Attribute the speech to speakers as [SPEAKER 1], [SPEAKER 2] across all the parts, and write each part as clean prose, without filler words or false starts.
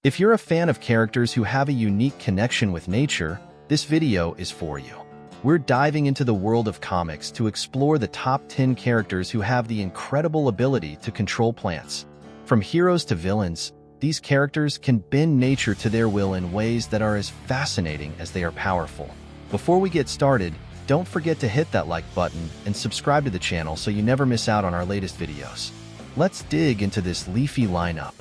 [SPEAKER 1] If you're a fan of characters who have a unique connection with nature, this video is for you. We're diving into the world of comics to explore the top 10 characters who have the incredible ability to control plants. From heroes to villains, these characters can bend nature to their will in ways that are as fascinating as they are powerful. Before we get started, don't forget to hit that like button and subscribe to the channel so you never miss out on our latest videos. Let's dig into this leafy lineup.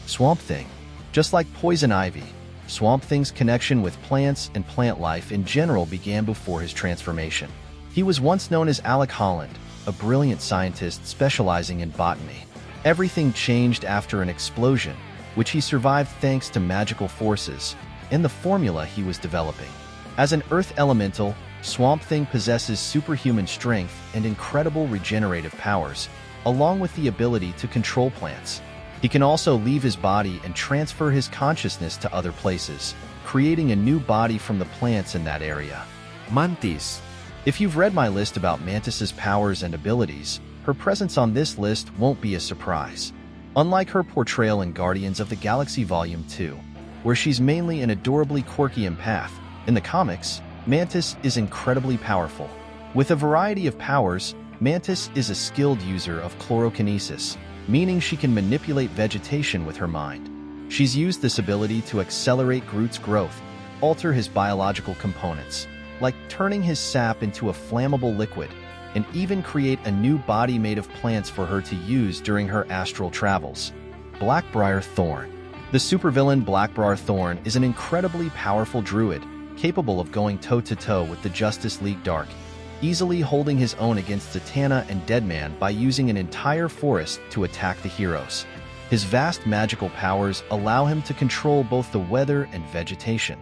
[SPEAKER 1] SwampThing. Just like poison ivy, SwampThing's connection with plants and plant life in general began before his transformation. He was once known as Alec Holland, a brilliant scientist specializing in botany. Everything changed after an explosion, which he survived thanks to magical forces and the formula he was developing. As an earth elemental, SwampThing possesses superhuman strength and incredible regenerative powers, along with the ability to control plants. He can also leave his body and transfer his consciousness to other places, creating a new body from the plants in that area. Mantis. If you've read my list about Mantis's powers and abilities, her presence on this list won't be a surprise. Unlike her portrayal in Guardians of the Galaxy Volume 2, where she's mainly an adorably quirky empath, in the comics, Mantis is incredibly powerful. With a variety of powers, Mantis is a skilled user of Chlorokinesis, meaning she can manipulate vegetation with her mind. She's used this ability to accelerate Groot's growth, alter his biological components, like turning his sap into a flammable liquid, and even create a new body made of plants for her to use during her astral travels. Blackbriar Thorn. The supervillain Blackbriar Thorn is an incredibly powerful druid, capable of going toe-to-toe with the Justice League Dark, easily holding his own against Zatanna and Deadman by using an entire forest to attack the heroes. His vast magical powers allow him to control both the weather and vegetation,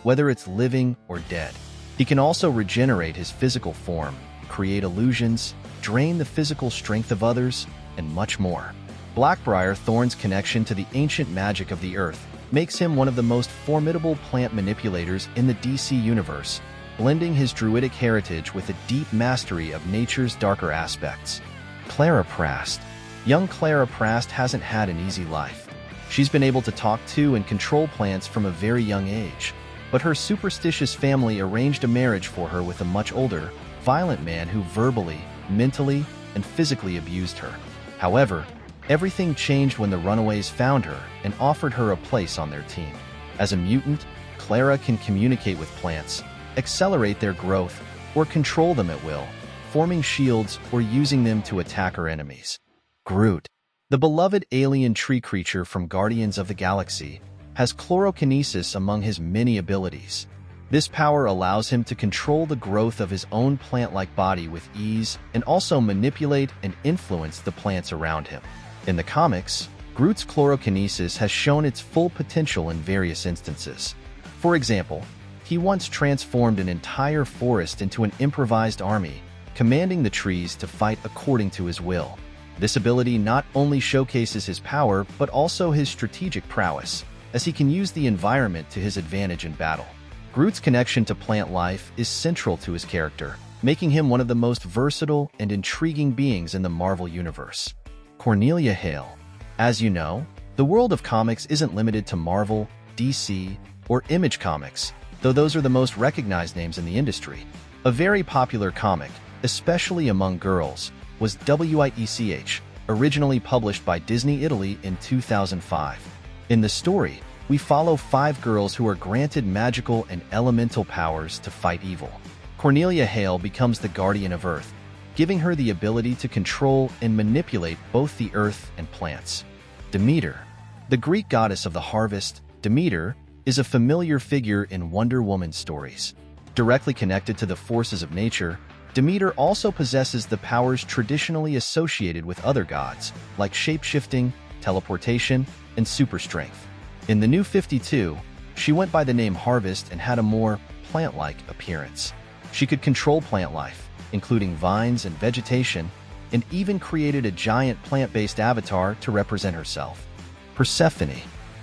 [SPEAKER 1] whether it's living or dead. He can also regenerate his physical form, create illusions, drain the physical strength of others, and much more. Blackbriar Thorn's connection to the ancient magic of the earth makes him one of the most formidable plant manipulators in the DC universe, blending his druidic heritage with a deep mastery of nature's darker aspects. Clara Prast. Young Clara Prast hasn't had an easy life. She's been able to talk to and control plants from a very young age, but her superstitious family arranged a marriage for her with a much older, violent man who verbally, mentally, and physically abused her. However, everything changed when the Runaways found her and offered her a place on their team. As a mutant, Clara can communicate with plants, accelerate their growth, or control them at will, forming shields or using them to attack her enemies. Groot. The beloved alien tree creature from Guardians of the Galaxy has Chlorokinesis among his many abilities. This power allows him to control the growth of his own plant-like body with ease and also manipulate and influence the plants around him. In the comics, Groot's Chlorokinesis has shown its full potential in various instances. For example, he once transformed an entire forest into an improvised army, commanding the trees to fight according to his will. This ability not only showcases his power, but also his strategic prowess, as he can use the environment to his advantage in battle. Groot's connection to plant life is central to his character, making him one of the most versatile and intriguing beings in the Marvel Universe. Cornelia Hail. As you know, the world of comics isn't limited to Marvel, DC, or Image Comics, though those are the most recognized names in the industry. A very popular comic, especially among girls, was Wiech, originally published by Disney Italy in 2005. In the story, we follow 5 girls who are granted magical and elemental powers to fight evil. Cornelia Hail becomes the guardian of Earth, giving her the ability to control and manipulate both the earth and plants. Demeter. The Greek goddess of the harvest, Demeter, is a familiar figure in Wonder Woman stories. Directly connected to the forces of nature, Demeter also possesses the powers traditionally associated with other gods, like shape-shifting, teleportation, and super strength. In the New 52, she went by the name Harvest and had a more plant-like appearance. She could control plant life, including vines and vegetation, and even created a giant plant-based avatar to represent herself. Persephone.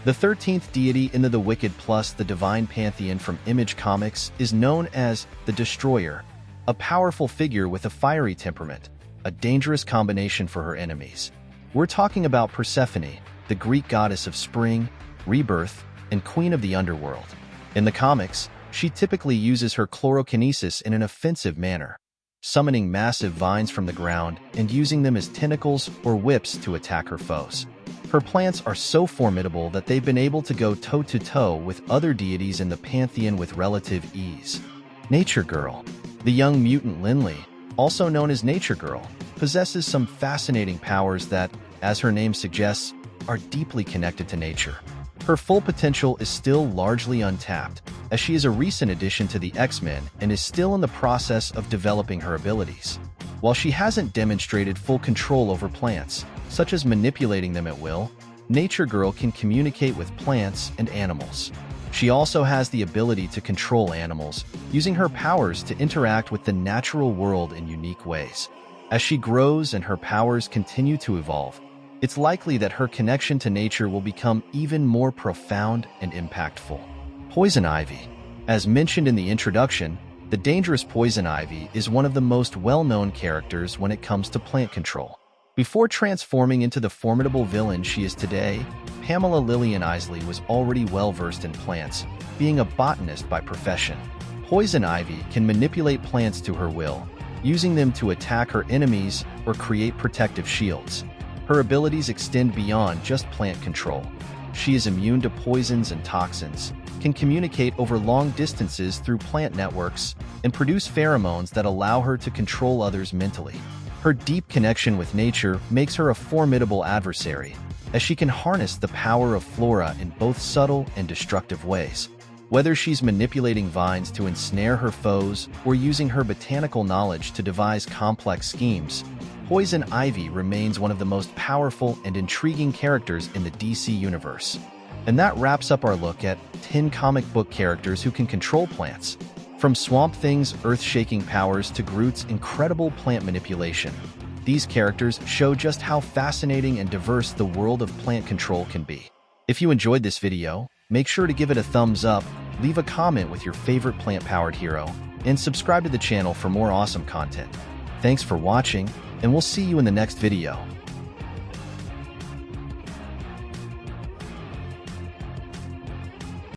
[SPEAKER 1] The 13th deity in the Wicked plus the Divine Pantheon from Image Comics is known as the Destroyer, a powerful figure with a fiery temperament, a dangerous combination for her enemies. We're talking about Persephone, the Greek goddess of spring, rebirth, and queen of the underworld. In the comics, she typically uses her Chlorokinesis in an offensive manner, summoning massive vines from the ground and using them as tentacles or whips to attack her foes. Her plants are so formidable that they've been able to go toe-to-toe with other deities in the pantheon with relative ease. Nature Girl. The young mutant Linley, also known as Nature Girl, possesses some fascinating powers that, as her name suggests, are deeply connected to nature. Her full potential is still largely untapped, as she is a recent addition to the X-Men and is still in the process of developing her abilities. While she hasn't demonstrated full control over plants, such as manipulating them at will, Nature Girl can communicate with plants and animals. She also has the ability to control animals, using her powers to interact with the natural world in unique ways. As she grows and her powers continue to evolve, it's likely that her connection to nature will become even more profound and impactful. Poison Ivy. As mentioned in the introduction, the dangerous Poison Ivy is one of the most well-known characters when it comes to plant control. Before transforming into the formidable villain she is today, Pamela Lillian Isley was already well-versed in plants, being a botanist by profession. Poison Ivy can manipulate plants to her will, using them to attack her enemies or create protective shields. Her abilities extend beyond just plant control. She is immune to poisons and toxins, can communicate over long distances through plant networks, and produce pheromones that allow her to control others mentally. Her deep connection with nature makes her a formidable adversary, as she can harness the power of flora in both subtle and destructive ways. Whether she's manipulating vines to ensnare her foes or using her botanical knowledge to devise complex schemes, Poison Ivy remains one of the most powerful and intriguing characters in the DC universe. And that wraps up our look at 10 comic book characters who can control plants. From Swamp Thing's earth-shaking powers to Groot's incredible plant manipulation, these characters show just how fascinating and diverse the world of plant control can be. If you enjoyed this video, make sure to give it a thumbs up, leave a comment with your favorite plant-powered hero, and subscribe to the channel for more awesome content. Thanks for watching, and we'll see you in the next video.